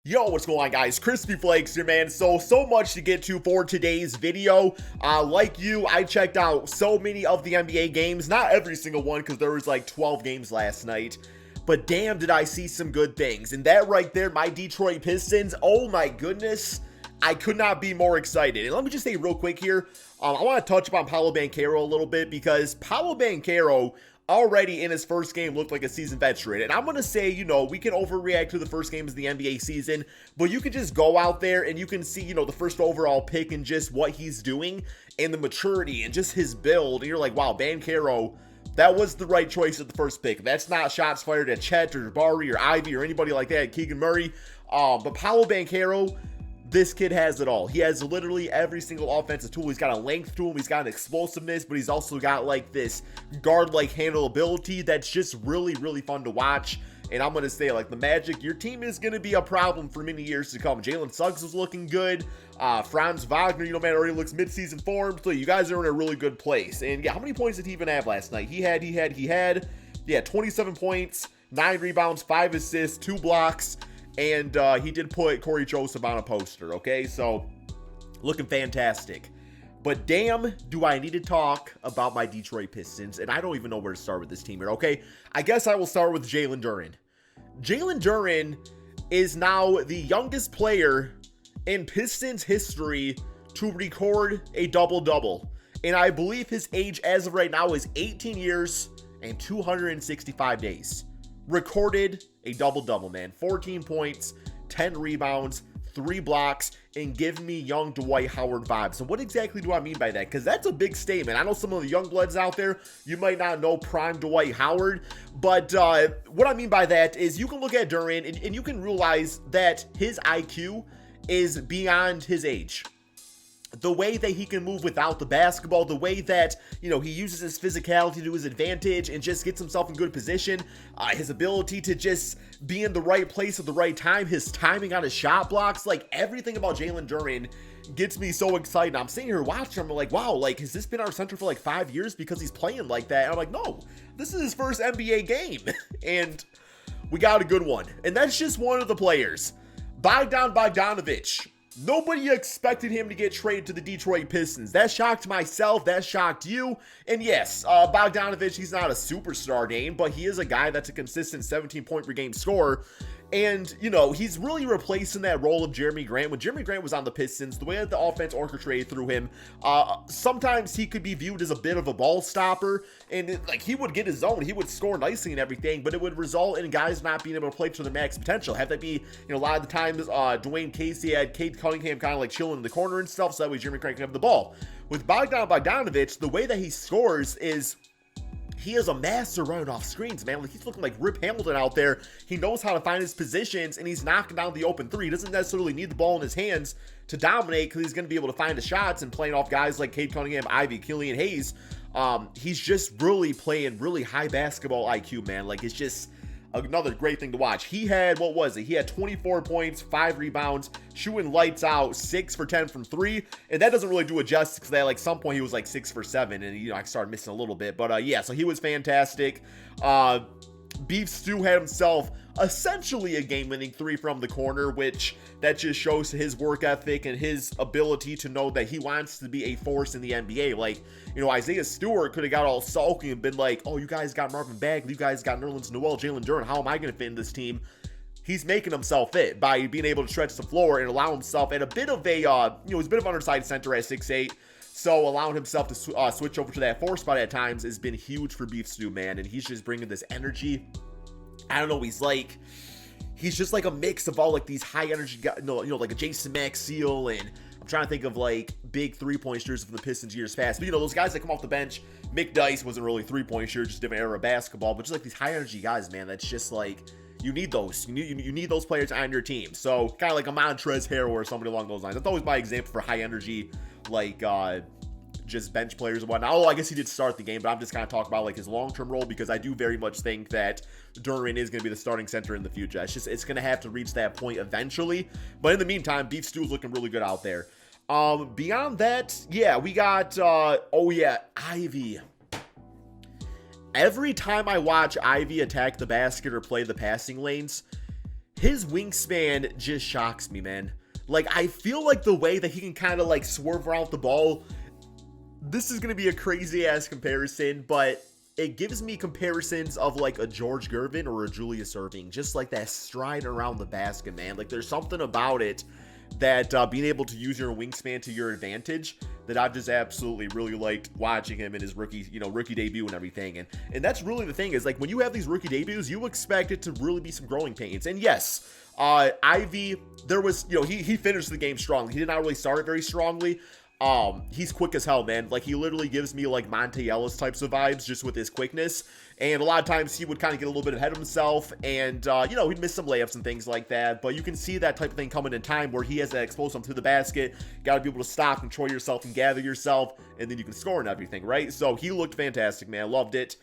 Yo, what's going on, guys? Crispy Flakes here, man. So much to get to for today's video. Like you, I checked out so many of the NBA games. Not every single one, because there was like 12 games last night. But damn, did I see some good things. And that right there, my Detroit Pistons, oh my goodness. I could not be more excited. And let me just say real quick here, I want to touch upon Paolo Banchero a little bit, because Paolo Banchero already in his first game looked like a seasoned veteran. And I'm going to say, we can overreact to the first games of the NBA season, but you can just go out there and you can see, the first overall pick and just what he's doing and the maturity and just his build. And you're like, wow, Banchero, that was the right choice at the first pick. That's not shots fired at Chet or Jabari or Ivy or anybody like that, Keegan Murray. But Paolo Banchero, this kid has it all. He has literally every single offensive tool. He's got a length to him. He's got an explosiveness, but he's also got like this guard-like handle ability that's just really, really fun to watch. And I'm going to say, like, the Magic, your team is going to be a problem for many years to come. Jalen Suggs was looking good. Franz Wagner, man, already looks mid-season form. So you guys are in a really good place. And yeah, how many points did he even have last night? He had 27 points, 9 rebounds, 5 assists, 2 blocks. And he did put Corey Joseph on a poster, okay? So, looking fantastic. But damn, do I need to talk about my Detroit Pistons. And I don't even know where to start with this team here, okay? I guess I will start with Jalen Duren. Jalen Duren is now the youngest player in Pistons history to record a double-double. And I believe his age as of right now is 18 years and 265 days. Recorded a double-double, man. 14 points, 10 rebounds, 3 blocks, and give me young Dwight Howard vibes. So what exactly do I mean by that? Because that's a big statement. I know some of the young bloods out there, you might not know prime Dwight Howard, but what I mean by that is you can look at Duren and you can realize that his IQ is beyond his age. The way that he can move without the basketball, the way that, he uses his physicality to his advantage and just gets himself in good position, his ability to just be in the right place at the right time, his timing on his shot blocks, like everything about Jalen Duren gets me so excited. I'm sitting here watching him, I'm like, wow, like, has this been our center for like 5 years because he's playing like that? And I'm like, no, this is his first NBA game. And we got a good one. And that's just one of the players. Bogdanovic. Nobody expected him to get traded to the Detroit Pistons. That shocked myself. That shocked you. And yes, Bogdanovic, he's not a superstar name, but he is a guy that's a consistent 17-point per game scorer. And, he's really replacing that role of Jeremy Grant. When Jeremy Grant was on the Pistons, the way that the offense orchestrated through him, sometimes he could be viewed as a bit of a ball stopper. And, he would get his zone. He would score nicely and everything, but it would result in guys not being able to play to their max potential. Have that be, a lot of the times, Dwayne Casey had Cade Cunningham kind of like chilling in the corner and stuff, so that way Jeremy Grant can have the ball. With Bogdanovic, the way that he scores is he is a master running off screens, man. Like, he's looking like Rip Hamilton out there. He knows how to find his positions, and he's knocking down the open three. He doesn't necessarily need the ball in his hands to dominate, because he's going to be able to find the shots and playing off guys like Cade Cunningham, Ivy, Killian Hayes. He's just really playing really high basketball IQ, man. Like, it's just another great thing to watch. He had, He had 24 points, 5 rebounds, shooting lights out, 6 for 10 from 3. And that doesn't really do it justice, because at some point he was like 6 for 7, and I started missing a little bit. But yeah, so he was fantastic. Beef Stew had himself essentially a game-winning 3 from the corner, which that just shows his work ethic and his ability to know that he wants to be a force in the NBA. Like, Isaiah Stewart could have got all sulky and been like, oh, you guys got Marvin Bagley, you guys got Nerlens Noel, Jalen Duren, how am I going to fit in this team? He's making himself fit by being able to stretch the floor and allow himself at a bit of a, he's a bit of an undersized center at 6'8", so allowing himself to switch over to that 4 spot at times has been huge for Beef Stew, man, and he's just bringing this energy. I don't know, he's just like a mix of all like these high energy guys, like a Jason Maxiell, and I'm trying to think of like big 3-point shooters from the Pistons years past. But those guys that come off the bench, Mick Dice wasn't really 3-point shooter, just a different era of basketball, but just like these high energy guys, man, that's just like, you need those. You need those players on your team. So kind of like a Montrezl Harrell or somebody along those lines. That's always my example for high energy, like just bench players and whatnot. Oh, I guess he did start the game, but I'm just kind of talking about like his long-term role, because I do very much think that Duren is going to be the starting center in the future. It's going to have to reach that point eventually. But in the meantime, Beef Stew is looking really good out there. Beyond that, yeah, we got, Ivy. Every time I watch Ivy attack the basket or play the passing lanes, his wingspan just shocks me, man. Like, I feel like the way that he can kind of like swerve around the ball, this is going to be a crazy ass comparison, but it gives me comparisons of like a George Gervin or a Julius Erving, just like that stride around the basket, man. Like, there's something about it that being able to use your wingspan to your advantage that I've just absolutely really liked watching him in his rookie debut and everything. And that's really the thing, is like when you have these rookie debuts, you expect it to really be some growing pains. And yes, Ivy, there was, he finished the game strongly. He did not really start it very strongly. He's quick as hell, man. Like, he literally gives me like Monte Ellis types of vibes just with his quickness. And a lot of times he would kind of get a little bit ahead of himself, and he'd miss some layups and things like that. But you can see that type of thing coming in time where he has that explosive to the basket. Got to be able to stop, control yourself, and gather yourself, and then you can score and everything, right? So he looked fantastic, man. Loved it.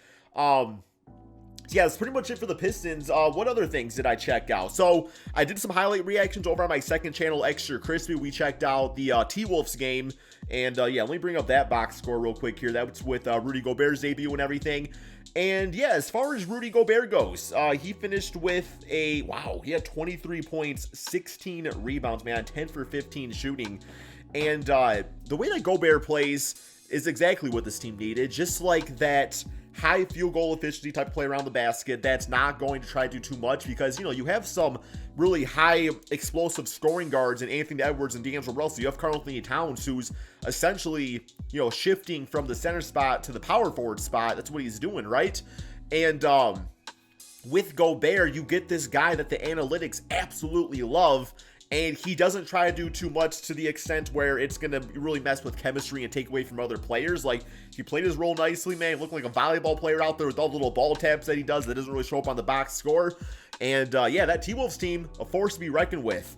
Yeah, that's pretty much it for the Pistons. What other things did I check out? So I did some highlight reactions over on my second channel, Extra Crispy. We checked out the T-Wolves game. And yeah, let me bring up that box score real quick here. That was with Rudy Gobert's debut and everything. And yeah, as far as Rudy Gobert goes, he finished with he had 23 points, 16 rebounds, man, 10 for 15 shooting. And the way that Gobert plays is exactly what this team needed. Just like that high field goal efficiency type of play around the basket that's not going to try to do too much, because you have some really high explosive scoring guards in Anthony Edwards and D'Angelo Russell. You have Karl-Anthony Towns, who's essentially shifting from the center spot to the power forward spot. That's what he's doing, right? And with Gobert, you get this guy that the analytics absolutely love, and he doesn't try to do too much to the extent where it's going to really mess with chemistry and take away from other players. Like, he played his role nicely, man. He looked like a volleyball player out there with all the little ball taps that he does that doesn't really show up on the box score. And yeah, that T-Wolves team, a force to be reckoned with.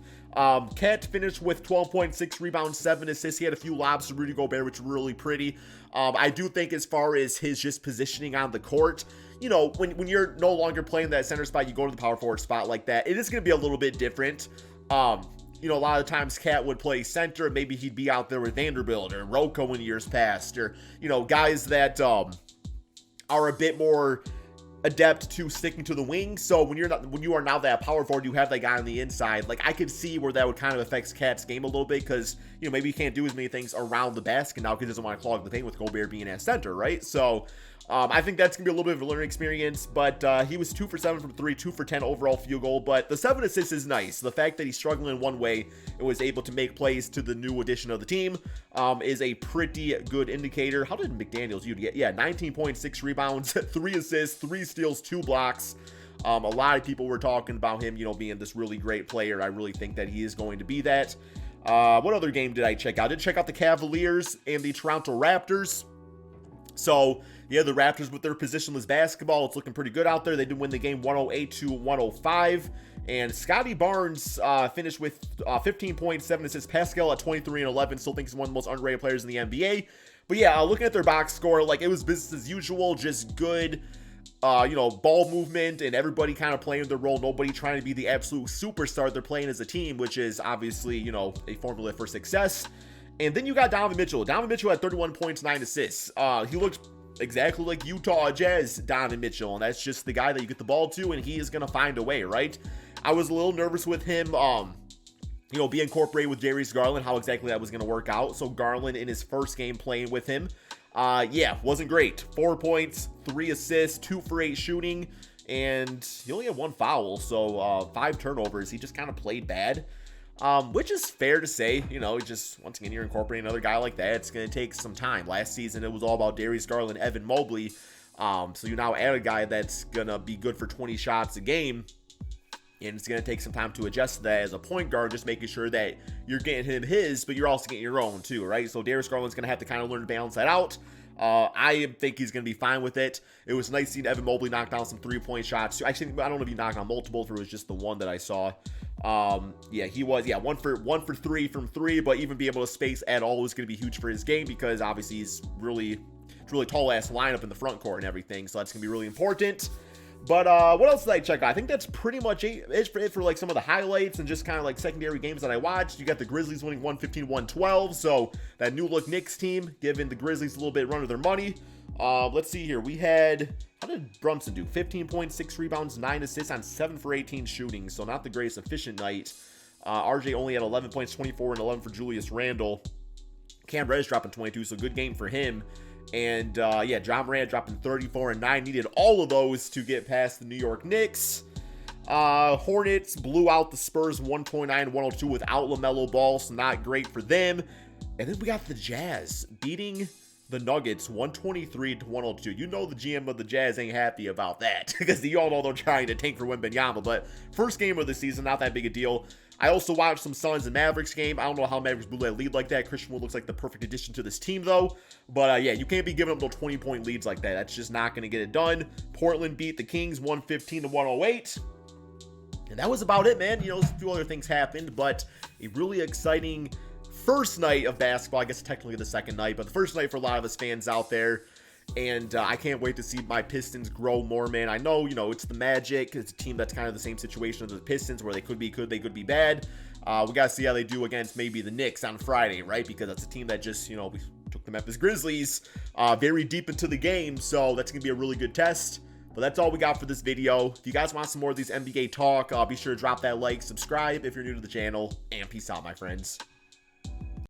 Ket finished with 12.6 rebounds, 7 assists. He had a few lobs to Rudy Gobert, which were really pretty. I do think as far as his just positioning on the court, when you're no longer playing that center spot, you go to the power forward spot like that, it is going to be a little bit different. A lot of times Cat would play center. Maybe he'd be out there with Vanderbilt or Rocco in years past, or, guys that are a bit more adept to sticking to the wing. So when you are now that power forward, you have that guy on the inside. Like, I could see where that would kind of affect Cat's game a little bit, because maybe he can't do as many things around the basket now because he doesn't want to clog the paint with Gobert being at center, right? So I think that's gonna be a little bit of a learning experience. But he was 2 for 7 from 3, 2 for 10 overall field goal. But the 7 assists is nice. The fact that he's struggling in one way and was able to make plays to the new addition of the team is a pretty good indicator. How did McDaniels get? Yeah, 19.6 rebounds, 3 assists, 3 steals, 2 blocks. A lot of people were talking about him, being this really great player. I really think that he is going to be that. What other game did I check out? I did check out the Cavaliers and the Toronto Raptors. So yeah, the Raptors with their positionless basketball, it's looking pretty good out there. They did win the game 108-105. And Scotty Barnes finished with 15.7 assists. Pascal at 23-11. Still think he's one of the most underrated players in the NBA. But yeah, looking at their box score, like, it was business as usual. Just good, ball movement and everybody kind of playing their role. Nobody trying to be the absolute superstar. They're playing as a team, which is obviously, a formula for success. And then you got Donovan Mitchell. Donovan Mitchell had 31 points, 9 assists. He looked exactly like Utah Jazz Donovan Mitchell, and that's just the guy that you get the ball to, and he is going to find a way, right? I was a little nervous with him, be incorporated with Darius Garland, how exactly that was going to work out. So Garland in his first game playing with him, wasn't great. 4 points, 3 assists, 2 for 8 shooting, and he only had 1 foul, so 5 turnovers. He just kind of played bad. Which is fair to say, just once again, you're incorporating another guy like that. It's going to take some time. Last season, it was all about Darius Garland, Evan Mobley. So you now add a guy that's going to be good for 20 shots a game. And it's going to take some time to adjust to that as a point guard, just making sure that you're getting him his, but you're also getting your own too, right? So Darius Garland's going to have to kind of learn to balance that out. I think he's going to be fine with it. It was nice seeing Evan Mobley knock down some 3-point shots. Actually, I don't know if he knocked on multiple, if it was just the one that I saw. He was, 1 for 3 from 3, but even be able to space at all was going to be huge for his game, because obviously he's really tall ass lineup in the front court and everything. So that's going to be really important. But what else did I check out? I think that's pretty much it for like some of the highlights and just kind of like secondary games that I watched. You got the Grizzlies winning 115-112. So that new look Knicks team giving the Grizzlies a little bit run of their money. Let's see here. We had, how did Brunson do? 15 points, 6 rebounds, 9 assists on 7 for 18 shooting. So not the greatest efficient night. RJ only had 11 points, 24 and 11 for Julius Randle. Cam Reddish dropping 22, so good game for him. And yeah, John Morant dropping 34 and 9. Needed all of those to get past the New York Knicks. Hornets blew out the Spurs 129-102 without LaMelo Ball, so not great for them. And then we got the Jazz beating the Nuggets 123-102. You know the GM of the Jazz ain't happy about that because you all know they're trying to tank for Wembanyama. But first game of the season, not that big a deal. I also watched some Suns and Mavericks game. I don't know how Mavericks blew that lead like that. Christian Wood looks like the perfect addition to this team, though. But yeah, you can't be giving up no 20-point leads like that. That's just not going to get it done. Portland beat the Kings 115-108. And that was about it, man. You know, a few other things happened, but a really exciting first night of basketball. I guess technically the second night, but the first night for a lot of us fans out there. And I can't wait to see my Pistons grow more, man. I know, you know, it's the Magic. It's a team that's kind of the same situation as the Pistons, where they could be good, they could be bad. We got to see how they do against maybe the Knicks on Friday, right? Because that's a team that just, you know, we took the Memphis Grizzlies very deep into the game. So that's going to be a really good test. But that's all we got for this video. If you guys want some more of these NBA talk, be sure to drop that like, subscribe if you're new to the channel, and peace out, my friends.